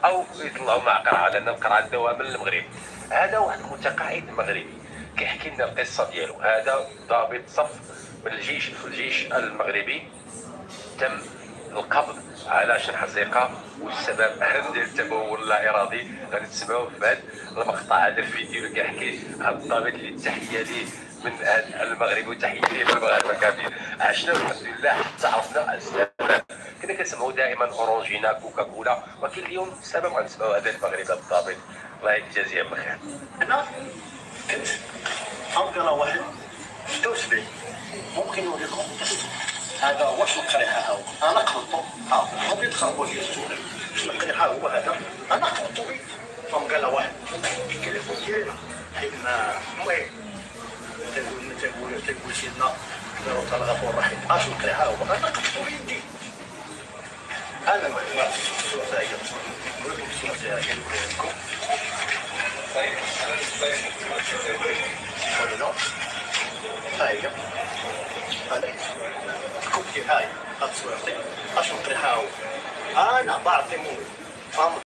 او يطلعوا مع قرعه، لان القرعه داوها من المغرب. هذا واحد المتقاعد مغربي كيحكي لنا القصه ديالو. هذا ضابط صف من الجيش في الجيش المغربي، تم القبض على شي حزيقه، والسبب ديال التمول اللا ارادي غادي تسمعوه في هذا المقطع، هذا الفيديو اللي كيحكي هذا الضابط اللي التحيه ليه من المغرب وتحيه ليه من المغاربه كاملين. عشنا الحمد لله حتى عرفنا السبب. كنا كنسمعوا دائما اورانجينا كوكاكولا، ولكن اليوم السبب غنسمعوا هذا المغرب هذا الضابط، الله يجازيه بخير. انا كنت انقرا واحد 76 ممكن نوريكم هذا واش القريحه هاو انا قبضته ها هو يتخربوا لي السؤال واش القريحه هو هذا انا قبضته بي قال واحد التليفون ديالي حيت ما المهم تقول سيدنا داروا الغفور الرحيم اش القريحه هو انا قبضته بيدي انا ما نعرفش نقول لكم السؤال ديالي لكم هاي هاي كوبتي هاي اتصورتي اشنو قريحه انا بعطي مو